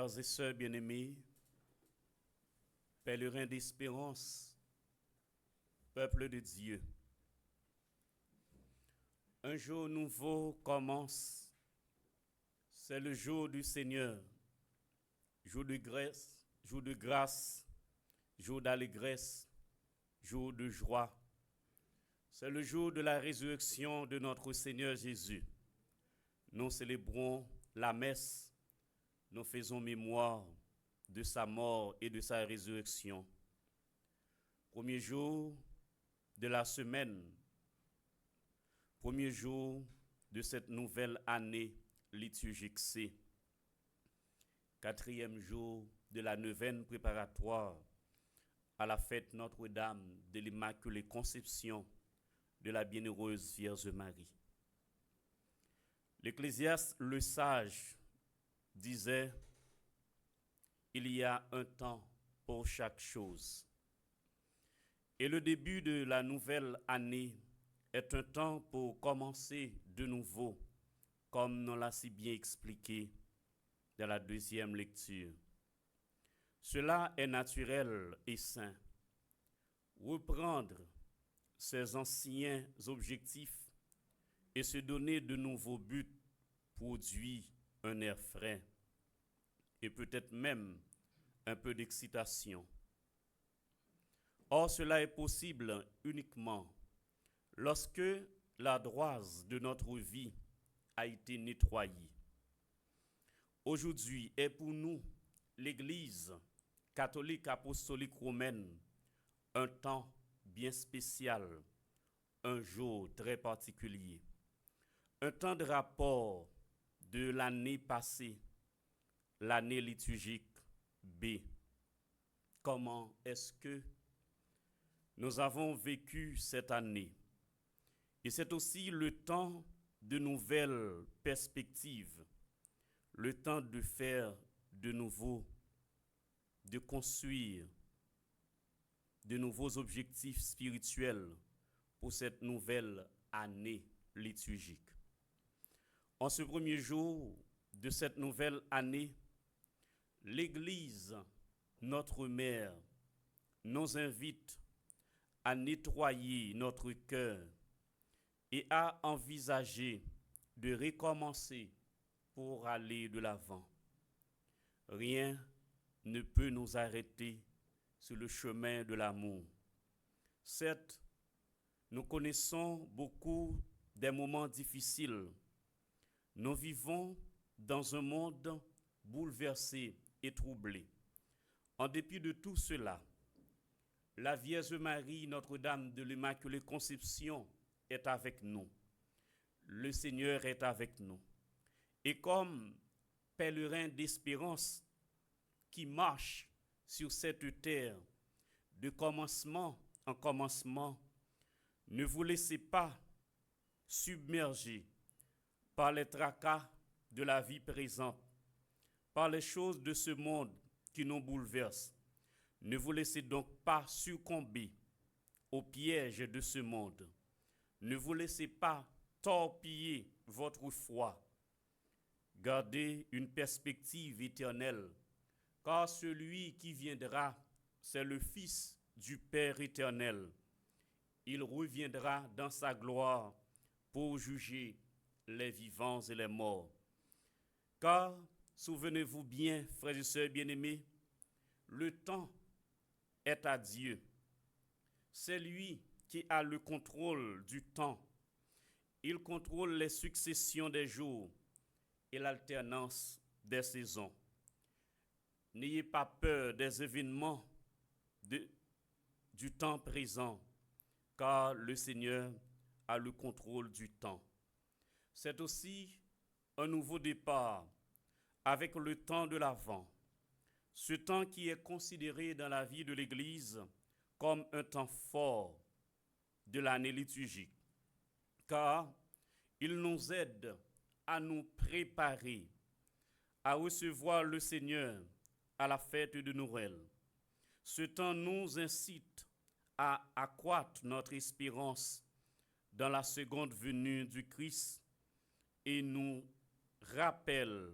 Frères et sœurs bien-aimés, pèlerins d'espérance, peuple de Dieu, un jour nouveau commence, c'est le jour du Seigneur, jour de grâce, jour d'allégresse, jour de joie. C'est le jour de la résurrection de notre Seigneur Jésus. Nous célébrons la messe, nous faisons mémoire de sa mort et de sa résurrection. Premier jour de la semaine, premier jour de cette nouvelle année liturgique C, quatrième jour de la neuvaine préparatoire à la fête Notre-Dame de l'Immaculée Conception de la Bienheureuse Vierge Marie. L'Ecclésiaste, le sage, disait « Il y a un temps pour chaque chose ». Et le début de la nouvelle année est un temps pour commencer de nouveau, comme nous l'a si bien expliqué dans la deuxième lecture. Cela est naturel et sain. Reprendre ses anciens objectifs et se donner de nouveaux buts produit un air frais et peut-être même un peu d'excitation. Or, cela est possible uniquement lorsque la droise de notre vie a été nettoyée. Aujourd'hui est pour nous, l'Église catholique apostolique romaine, un temps bien spécial, un jour très particulier, un temps de rapport de l'année passée, l'année liturgique B. Comment est-ce que nous avons vécu cette année? Et c'est aussi le temps de nouvelles perspectives, le temps de faire de nouveau, de construire de nouveaux objectifs spirituels pour cette nouvelle année liturgique. En ce premier jour de cette nouvelle année, l'Église, notre mère, nous invite à nettoyer notre cœur et à envisager de recommencer pour aller de l'avant. Rien ne peut nous arrêter sur le chemin de l'amour. Certes, nous connaissons beaucoup des moments difficiles. Nous vivons dans un monde bouleversé et troublé. En dépit de tout cela, la Vierge Marie, Notre-Dame de l'Immaculée Conception, est avec nous. Le Seigneur est avec nous. Et comme pèlerin d'espérance qui marche sur cette terre, de commencement en commencement, ne vous laissez pas submerger par les tracas de la vie présente, par les choses de ce monde qui nous bouleversent. Ne vous laissez donc pas succomber aux pièges de ce monde. Ne vous laissez pas torpiller votre foi. Gardez une perspective éternelle, car celui qui viendra, c'est le Fils du Père éternel. Il reviendra dans sa gloire pour juger les vivants et les morts. Car, souvenez-vous bien, frères et sœurs bien-aimés, le temps est à Dieu. C'est lui qui a le contrôle du temps. Il contrôle les successions des jours et l'alternance des saisons. N'ayez pas peur des événements du temps présent, car le Seigneur a le contrôle du temps. C'est aussi un nouveau départ avec le temps de l'Avent, ce temps qui est considéré dans la vie de l'Église comme un temps fort de l'année liturgique, car il nous aide à nous préparer à recevoir le Seigneur à la fête de Noël. Ce temps nous incite à accroître notre espérance dans la seconde venue du Christ et nous rappelle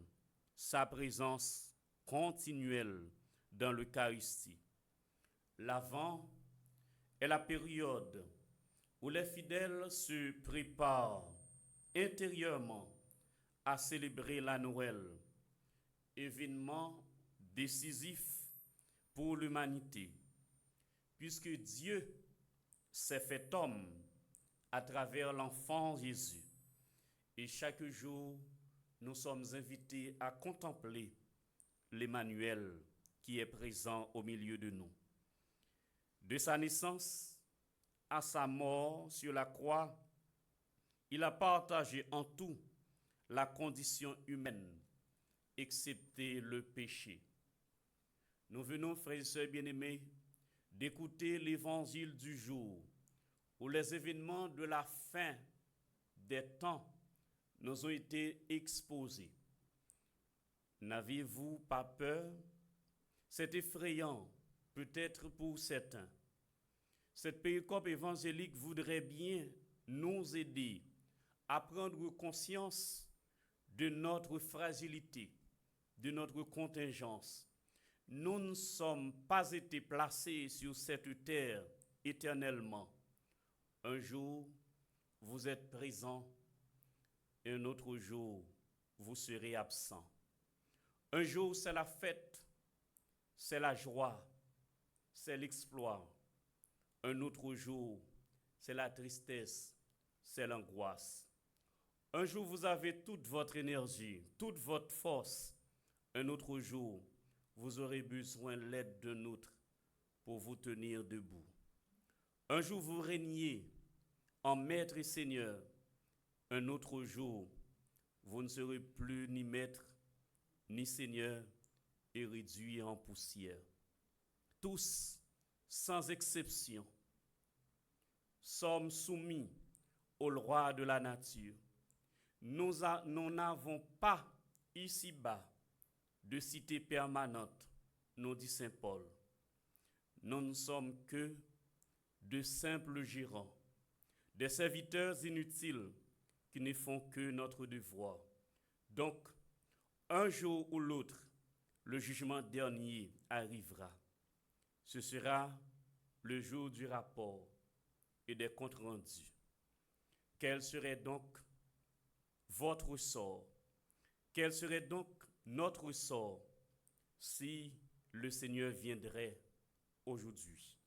sa présence continuelle dans l'Eucharistie. L'Avent est la période où les fidèles se préparent intérieurement à célébrer la Noël, événement décisif pour l'humanité, puisque Dieu s'est fait homme à travers l'enfant Jésus. Et chaque jour, nous sommes invités à contempler l'Emmanuel qui est présent au milieu de nous. De sa naissance à sa mort sur la croix, il a partagé en tout la condition humaine, excepté le péché. Nous venons, frères et sœurs bien-aimés, d'écouter l'évangile du jour, où les événements de la fin des temps nous ont été exposés. N'avez-vous pas peur? C'est effrayant, peut-être pour certains. Cette péricope évangélique voudrait bien nous aider à prendre conscience de notre fragilité, de notre contingence. Nous ne sommes pas été placés sur cette terre éternellement. Un jour, vous êtes présent, et un autre jour, vous serez absent. Un jour, c'est la fête, c'est la joie, c'est l'exploit. Un autre jour, c'est la tristesse, c'est l'angoisse. Un jour, vous avez toute votre énergie, toute votre force. Un autre jour, vous aurez besoin de l'aide d'un autre pour vous tenir debout. Un jour, vous régnez en maître et seigneur. Un autre jour, vous ne serez plus ni maître, ni seigneur, et réduit en poussière. Tous, sans exception, sommes soumis au roi de la nature. Nous n'avons pas ici-bas de cité permanente, nous dit saint Paul. Nous ne sommes que de simples gérants, des serviteurs inutiles qui ne font que notre devoir. Donc, un jour ou l'autre, le jugement dernier arrivera. Ce sera le jour du rapport et des comptes rendus. Quel serait donc votre sort? Quel serait donc notre sort si le Seigneur viendrait aujourd'hui?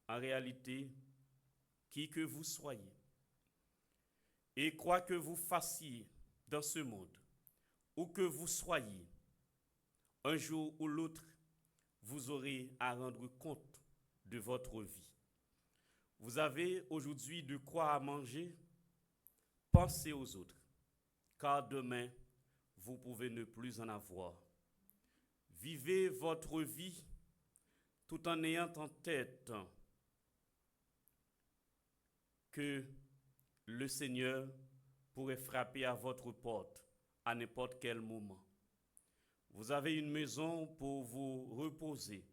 En réalité, qui que vous soyez, et quoi que vous fassiez dans ce monde, où que vous soyez, un jour ou l'autre, vous aurez à rendre compte de votre vie. Vous avez aujourd'hui de quoi à manger? Pensez aux autres, car demain, vous pouvez ne plus en avoir. Vivez votre vie tout en ayant en tête que le Seigneur pourrait frapper à votre porte à n'importe quel moment. Vous avez une maison pour vous reposer.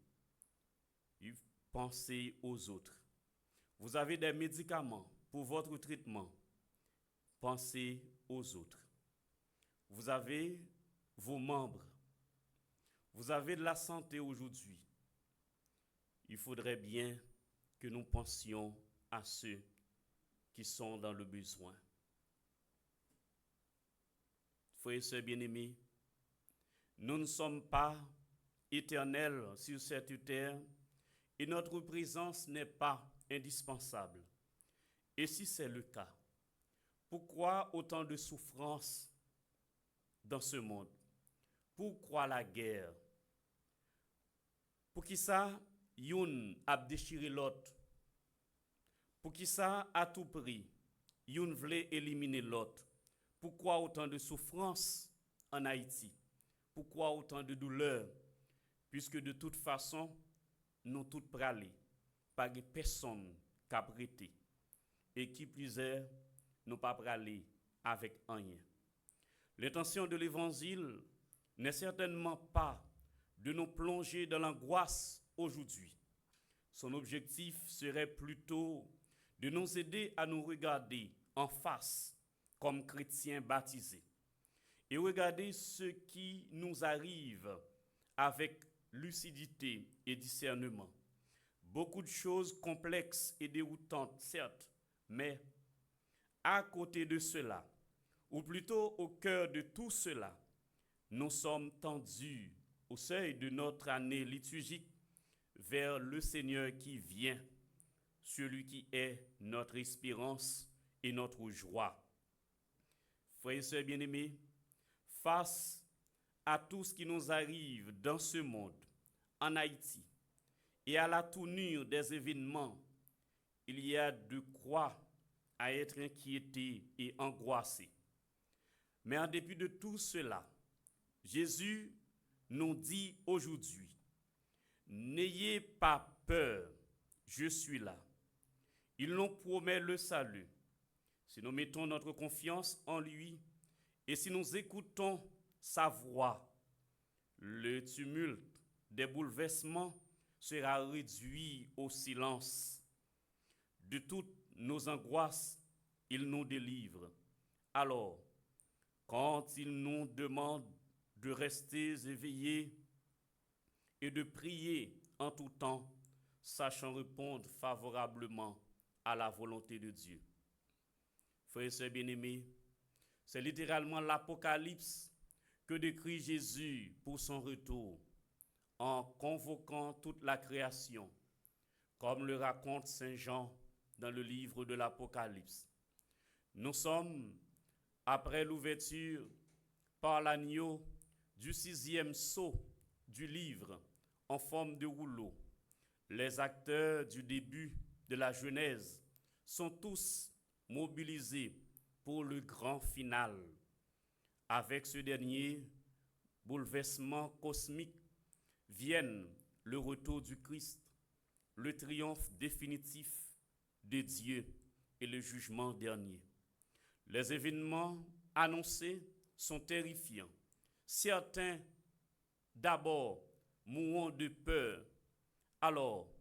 Pensez aux autres. Vous avez des médicaments pour votre traitement. Pensez aux autres. Vous avez vos membres. Vous avez de la santé aujourd'hui. Il faudrait bien que nous pensions à ceux qui sont dans le besoin. Frères et sœurs bien-aimés, nous ne sommes pas éternels sur cette terre et notre présence n'est pas indispensable. Et si c'est le cas, pourquoi autant de souffrances dans ce monde? Pourquoi la guerre? Pour qui ça, yon a déchiré l'autre? Pour qui ça, à tout prix, yon voulait éliminer l'autre? Pourquoi autant de souffrances en Haïti? Pourquoi autant de douleurs? Puisque de toute façon, nous toutes pralés, pas de personne qui a prêté. Et qui plus est, nous pas pralés avec rien. L'intention de l'évangile n'est certainement pas de nous plonger dans l'angoisse aujourd'hui. Son objectif serait plutôt de nous aider à nous regarder en face comme chrétiens baptisés et regarder ce qui nous arrive avec lucidité et discernement. Beaucoup de choses complexes et déroutantes, certes, mais à côté de cela, ou plutôt au cœur de tout cela, nous sommes tendus au seuil de notre année liturgique vers le Seigneur qui vient, celui qui est notre espérance et notre joie. Frères et sœurs bien-aimés, face à tout ce qui nous arrive dans ce monde, en Haïti, et à la tournure des événements, il y a de quoi à être inquiété et angoissé. Mais en dépit de tout cela, Jésus nous dit aujourd'hui, n'ayez pas peur, je suis là. Il nous promet le salut. Si nous mettons notre confiance en lui et si nous écoutons sa voix, le tumulte des bouleversements sera réduit au silence. De toutes nos angoisses, il nous délivre. Alors, quand il nous demande de rester éveillés et de prier en tout temps, sachant répondre favorablement à la volonté de Dieu. Frères et sœurs bien-aimés, c'est littéralement l'Apocalypse que décrit Jésus pour son retour, en convoquant toute la création, comme le raconte Saint Jean dans le livre de l'Apocalypse. Nous sommes, après l'ouverture par l'agneau du 6e sceau du livre en forme de rouleau, les acteurs du début de la Genèse sont tous mobilisés pour le grand final. Avec ce dernier bouleversement cosmique viennent le retour du Christ, le triomphe définitif de Dieu et le jugement dernier. Les événements annoncés sont terrifiants. Certains, d'abord, mourront de peur. Alors,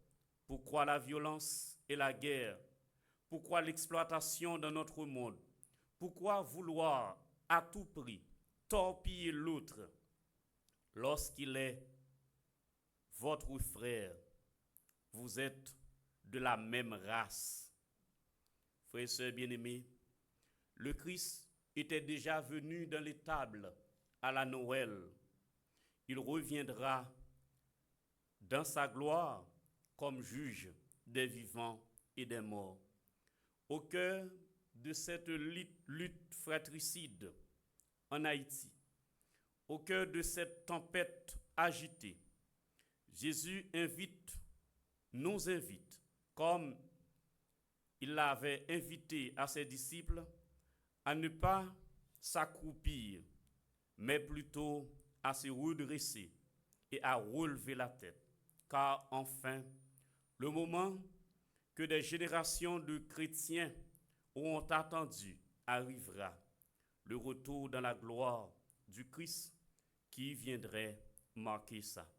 pourquoi la violence et la guerre? Pourquoi l'exploitation dans notre monde? Pourquoi vouloir à tout prix torpiller l'autre lorsqu'il est votre frère? Vous êtes de la même race. Frères et sœurs bien-aimés, le Christ était déjà venu dans l'étable à la Noël. Il reviendra dans sa gloire comme juge des vivants et des morts. Au cœur de cette lutte fratricide en Haïti, au cœur de cette tempête agitée, Jésus nous invite, comme il l'avait invité à ses disciples, à ne pas s'accroupir, mais plutôt à se redresser et à relever la tête. Car enfin, le moment que des générations de chrétiens auront attendu arrivera, le retour dans la gloire du Christ qui viendrait marquer ça.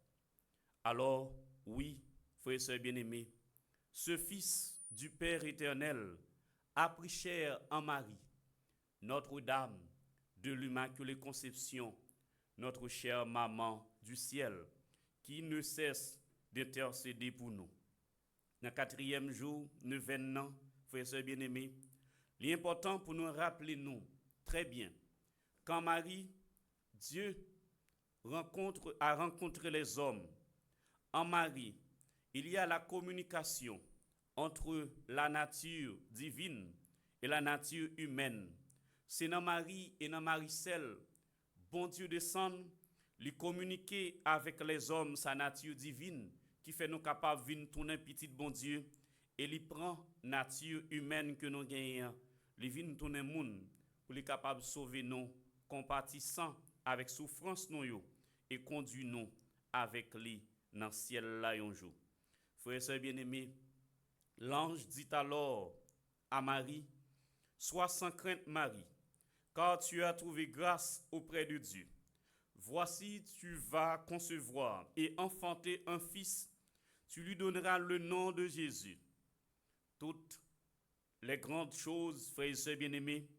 Alors, oui, frères et sœurs bien-aimés, ce Fils du Père éternel a pris chair en Marie, Notre-Dame de l'Immaculée Conception, notre chère maman du ciel, qui ne cesse d'intercéder pour nous. Dans le 4e jour, 9e an, frères et sœurs bien-aimés, l'important pour nous rappeler nous très bien, quand Marie, Dieu a rencontré les hommes, en Marie, il y a la communication entre la nature divine et la nature humaine. C'est dans Marie et dans Marie seule, bon Dieu descend, lui communiquer avec les hommes sa nature divine, qui fait nous capables de tourner petit bon Dieu, et il prend nature humaine que nous gagnons, il vient tourner monde pour les capable de sauver nous, compatissant avec souffrance nous et conduit nous avec lui dans le ciel là un jour. Frères et sœurs bien-aimés, l'ange dit alors à Marie, sois sans crainte Marie, car tu as trouvé grâce auprès de Dieu. Voici, tu vas concevoir et enfanter un fils, tu lui donneras le nom de Jésus. Toutes les grandes choses, frères et sœurs bien-aimés,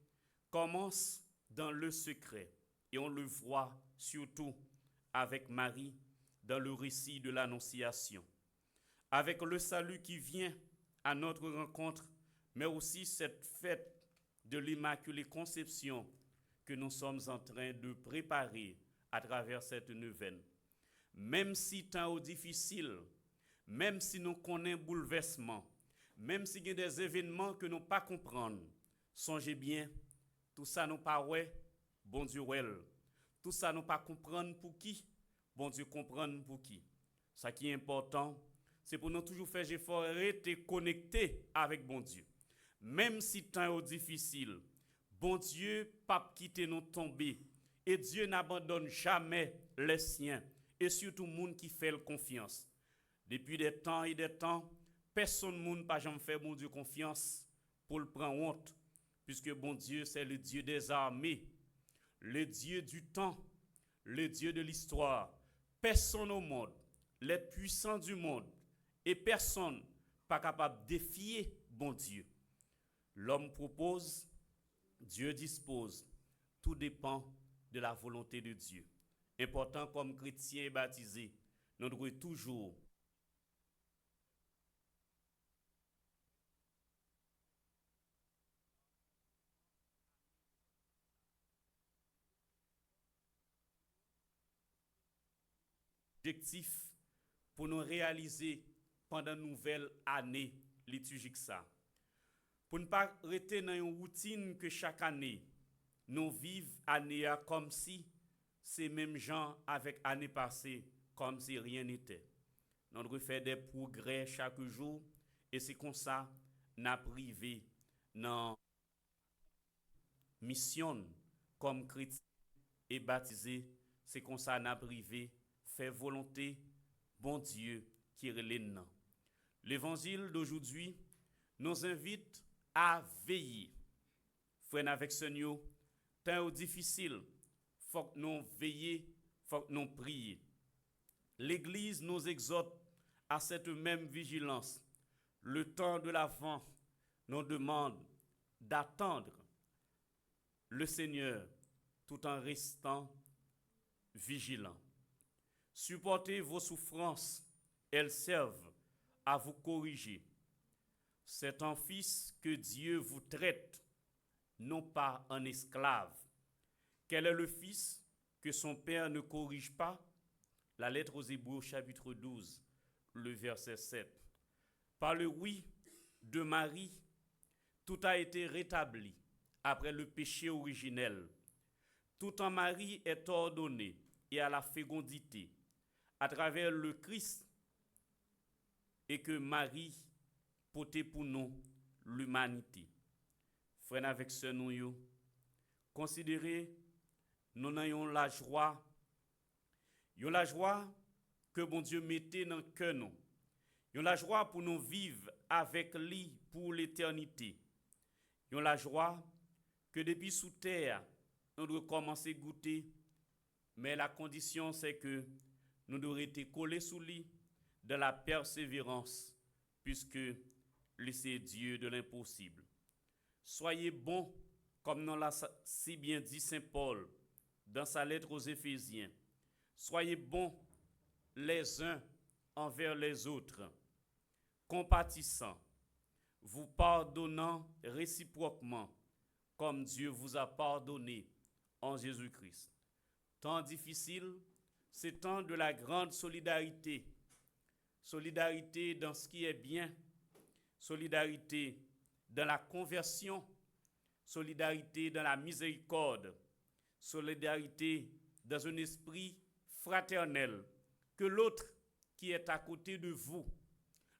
commencent dans le secret Et on le voit surtout avec Marie dans le récit de l'Annonciation. Avec le salut qui vient à notre rencontre, mais aussi cette fête de l'Immaculée Conception que nous sommes en train de préparer à travers cette neuvaine. Même si temps difficile, même si nous connaissons bouleversement, même s'il y a des événements que nous ne pas comprendre, songez bien, tout ça nous pas ouais, bon Dieu ouais. Tout ça nous pas comprendre pour qui, bon Dieu comprendre pour qui. Ce qui est important, c'est pour nous toujours faire effort, rester connectés avec bon Dieu. Même si temps est difficile, bon Dieu pas quitter nous tomber. Et Dieu n'abandonne jamais les siens. Et surtout, monde qui fait confiance. Depuis des temps et des temps, personne ne pas jamais fait bon Dieu confiance pour le prendre honte. Puisque bon Dieu, c'est le Dieu des armées, le Dieu du temps, le Dieu de l'histoire. Personne au monde, les puissants du monde, et personne pas capable de défier bon Dieu. L'homme propose, Dieu dispose. Tout dépend de la volonté de Dieu. Important comme chrétiens baptisés, nous devons toujours objectif pour nous réaliser pendant une nouvelle année liturgique ça. Pour ne pas rester dans une routine que chaque année, nous vivons année comme si c'est même gens avec année passée, comme si rien n'était. Nous devons faire des progrès chaque jour et c'est comme ça n'a privé dans mission comme chrétien et baptisé, c'est comme ça n'a privé fait volonté bon Dieu qui relève nan. L'évangile d'aujourd'hui nous invite à veiller. Frère avec Seigneur, temps difficile, faut que nous veiller, faut que nous prier. L'Église nous exhorte à cette même vigilance. Le temps de l'Avent nous demande d'attendre le Seigneur tout en restant vigilant. Supportez vos souffrances, elles servent à vous corriger. C'est en fils que Dieu vous traite, non pas en esclave. Quel est le fils que son père ne corrige pas? La lettre aux Hébreux chapitre 12, le verset 7. Par le oui de Marie, tout a été rétabli après le péché originel. Tout en Marie est ordonné et à la fécondité à travers le Christ et que Marie portait pour nous l'humanité. Frère avec ce nous, considérez nous ayons la joie que bon Dieu mettait dans le cœur nous. Nous la joie pour nous vivre avec lui pour l'éternité. Nous la joie que depuis sous terre, nous devons commencer à goûter, mais la condition c'est que nous devons être collés sous lui de la persévérance, puisque lui c'est Dieu de l'impossible. Soyez bons, comme nous l'a si bien dit Saint Paul dans sa lettre aux Éphésiens. Soyez bons les uns envers les autres, compatissants, vous pardonnant réciproquement, comme Dieu vous a pardonné en Jésus-Christ. Temps difficile, c'est temps de la grande solidarité. Solidarité dans ce qui est bien, solidarité dans la conversion, solidarité dans la miséricorde, solidarité dans un esprit fraternel, que l'autre qui est à côté de vous,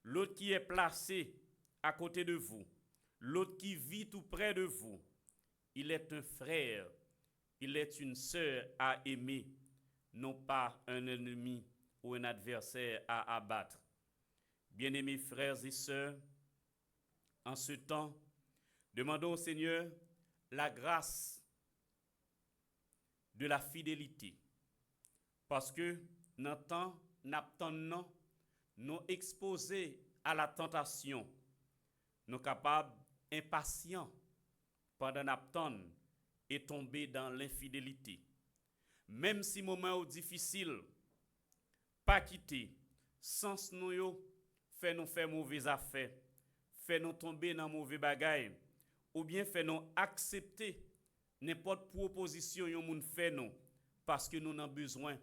l'autre qui est placé à côté de vous, l'autre qui vit tout près de vous, il est un frère, il est une sœur à aimer, non pas un ennemi ou un adversaire à abattre. Bien-aimés frères et sœurs, en ce temps, demandons au Seigneur la grâce de la fidélité. Parce que dans le temps, nous exposés à la tentation, nous capables, impatients, pendant l'attente et tomber dans l'infidélité. Même si moment est difficile, pas quitter, sens nous yo, fait nous faire mauvaises affaires, fait nous tomber dans mauvais bagaille, ou bien fait nous accepter n'importe proposition yon moun fait nous, parce que nous en avons besoin,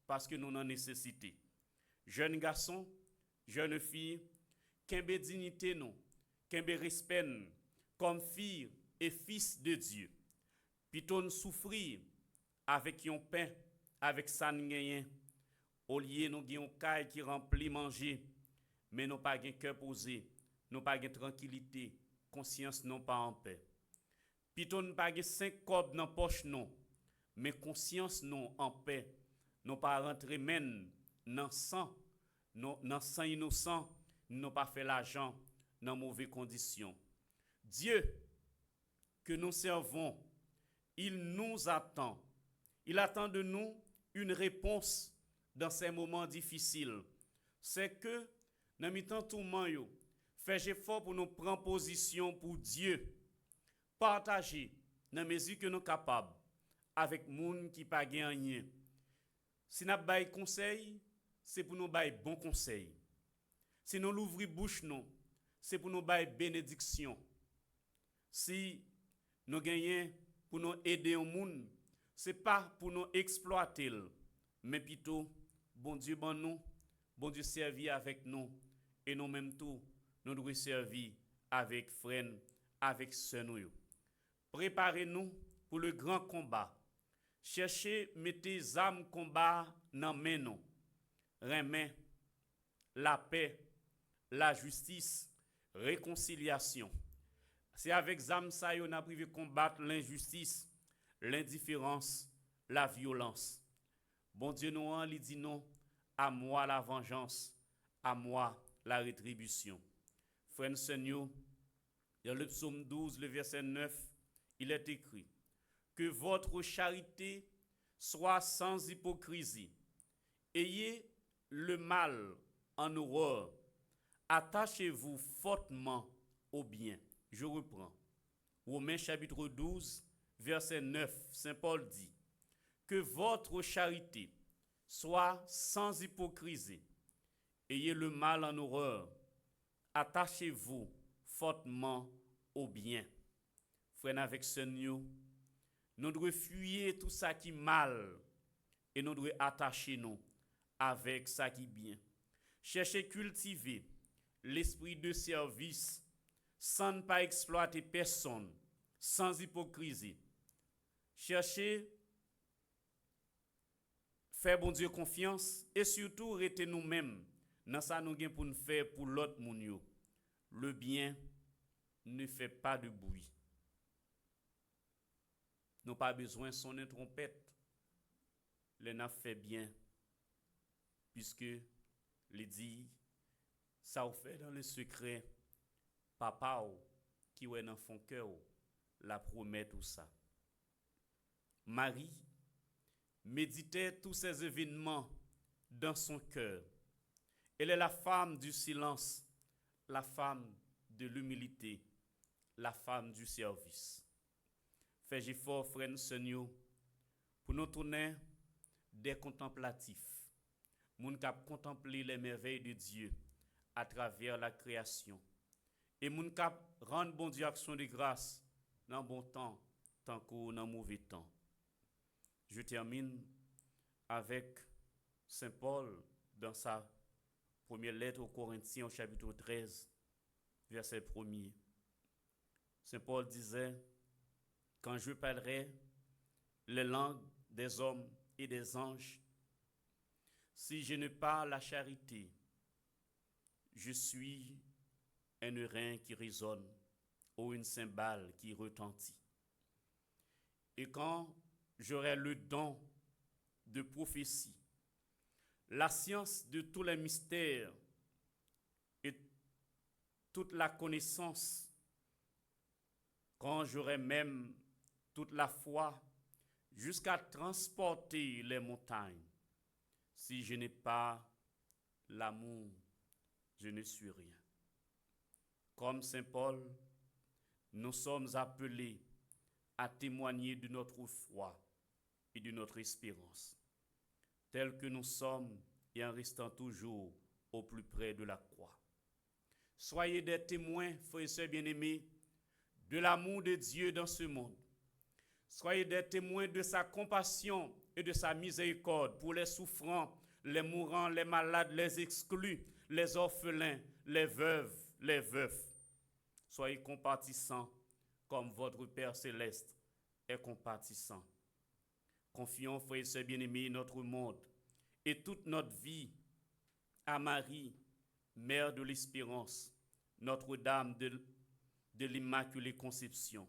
parce que nous en avons nécessité. Jeunes garçons, jeunes filles, qu'embe dignité nous, qu'embe respect nous, comme filles et fils de Dieu. Piton souffrir avec yon pain, avec sa n'gayen. Au lieu nous gen yon caille qui remplit manger, mais nous pas gen cœur posé, nous pas gen tranquillité, conscience non pas en paix. Piton pas gen 5 cob dans poche non, mais conscience non en paix. Nous pas rentrer men dans sang, dans sang innocent, nous pas fait l'argent dans mauvaises conditions. Dieu que nous servons, il nous attend. Il attend de nous une réponse dans ces moments difficiles. C'est que, dans le temps tout le monde, faites effort pour nous prendre position pour Dieu. Partager, dans la mesure que nous sommes capables, avec les gens qui n'ont pas rien. Si nous avons des conseils, c'est pour nous donner bon conseil. Si nous l'ouvrons bouche, c'est pour nous donner bénédiction. Si nous gagnons pour nous aider au monde, ce n'est pas pour nous exploiter, mais plutôt, bon Dieu, bon Dieu servir avec nous, et nous même tout, nous devons servir avec frères, avec sœurs. Préparez-nous pour le grand combat. Cherchez, mettez âmes combat dans main nous. Remet la paix, la justice, réconciliation. C'est avec âmes ça qu'on a privé combattre l'injustice, l'indifférence, la violence. Bon Dieu nous en dit non, à moi la vengeance, à moi la rétribution. Frère Seigneur, dans le psaume 12, le verset 9, il est écrit que votre charité soit sans hypocrisie. Ayez le mal en horreur. Attachez-vous fortement au bien. Je reprends. Romains chapitre 12, verset 9, Saint Paul dit que votre charité soit sans hypocrisie. Ayez le mal en horreur. Attachez-vous fortement au bien. Frère, avec ce nous devons fuir tout ça qui est mal et nous devons attacher nous avec ça qui est bien. Cherchez cultiver l'esprit de service sans ne pas exploiter personne, sans hypocrisie. Cherchez faire bon Dieu confiance et surtout rester nous-mêmes dans ça nous gain pour nous faire pour l'autre moun. Le bien ne fait pas de bruit. Nous n'avons pas besoin de sonner trompette. Le n'a fait bien. Puisque, les dit, ça vous fait dans le secret, papa qui est dans son cœur, la promet tout ça. Marie méditait tous ces événements dans son cœur. Elle est la femme du silence, la femme de l'humilité, la femme du service. Fais effort, frère Seigneur, pour nous tourner des contemplatifs. Moun kap contempler les merveilles de Dieu à travers la création. Et moun kap rendre bon Dieu action de grâce dans bon temps, tant que dans mauvais temps. Je termine avec Saint Paul dans sa première lettre aux Corinthiens au chapitre 13, verset 1er. Saint Paul disait, quand je parlerai les langues des hommes et des anges, si je n'ai pas la charité, je suis un rein qui résonne ou une cymbale qui retentit. Et quand j'aurai le don de prophétie, la science de tous les mystères et toute la connaissance, quand j'aurai même toute la foi jusqu'à transporter les montagnes, si je n'ai pas l'amour, je ne suis rien. Comme Saint Paul, nous sommes appelés à témoigner de notre foi et de notre espérance, tels que nous sommes et en restant toujours au plus près de la croix. Soyez des témoins, frères et sœurs bien-aimés, de l'amour de Dieu dans ce monde. Soyez des témoins de sa compassion et de sa miséricorde pour les souffrants, les mourants, les malades, les exclus, les orphelins, les veuves, les veufs. Soyez compatissants comme votre Père céleste est compatissant. Confions, frères et sœurs bien-aimés, notre monde et toute notre vie à Marie, Mère de l'Espérance, Notre-Dame de l'Immaculée Conception.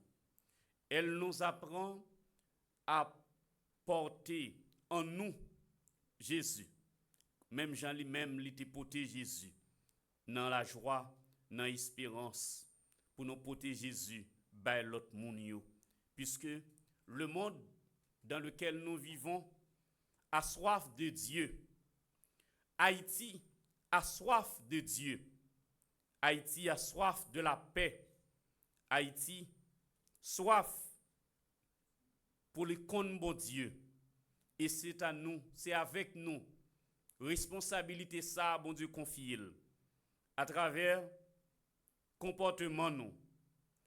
Elle nous apprend à porter en nous Jésus. Même Jean lui-même, il était porté Jésus. Dans la joie, dans l'espérance, pour nous porter Jésus, by l'autre monde. Puisque le monde dans lequel nous vivons a soif de Dieu. Haïti a soif de Dieu. Haïti a soif de la paix. Haïti, soif pour le compte bon Dieu. Et c'est à nous, c'est avec nous. Responsabilité ça, bon Dieu confie à travers comportement nous,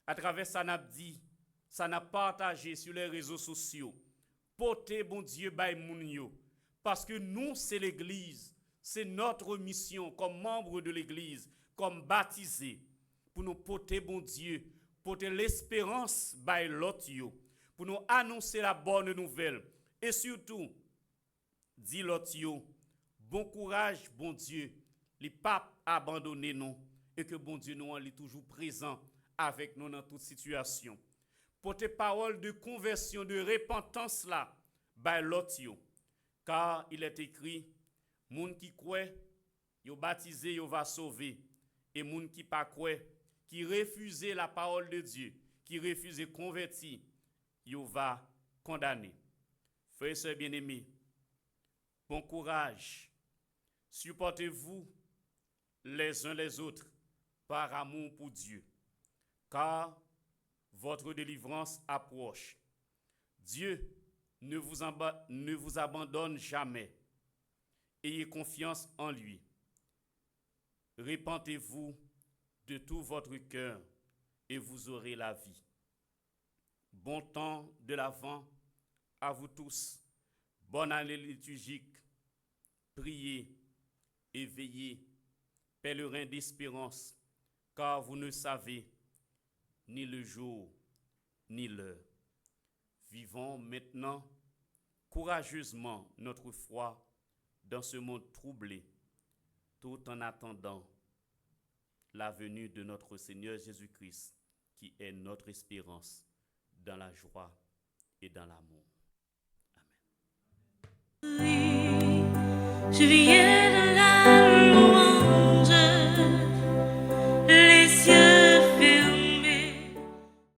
à travers ça n'a dit, ça n'a partagé sur les réseaux sociaux. Porter bon Dieu by moun yo, parce que nous c'est l'église, c'est notre mission comme membres de l'église, comme baptisés, pour nous porter bon Dieu, porter l'espérance by l'autre yo, pour nous annoncer la bonne nouvelle et surtout dit l'autre yo, bon courage, bon Dieu, les papes abandonnés nous et que bon Dieu nous est toujours présent avec nous dans toute situation. Porter parole de conversion, de repentance là, by l'autre yo, car il est écrit, moun qui croit, yo baptisé, yo va sauver, et moun qui pas croit, qui refuse la parole de Dieu, qui refuse convertir, yo va condamner. Frères et sœurs bien-aimés, bon courage. Supportez-vous les uns les autres par amour pour Dieu, car votre délivrance approche. Dieu ne vous abandonne jamais. Ayez confiance en lui. Repentez-vous de tout votre cœur et vous aurez la vie. Bon temps de l'Avent à vous tous. Bonne année liturgique. Priez et veillez, pèlerins d'espérance, car vous ne savez ni le jour ni l'heure. Vivons maintenant courageusement notre foi dans ce monde troublé, tout en attendant la venue de notre Seigneur Jésus-Christ, qui est notre espérance dans la joie et dans l'amour. Amen. Je viens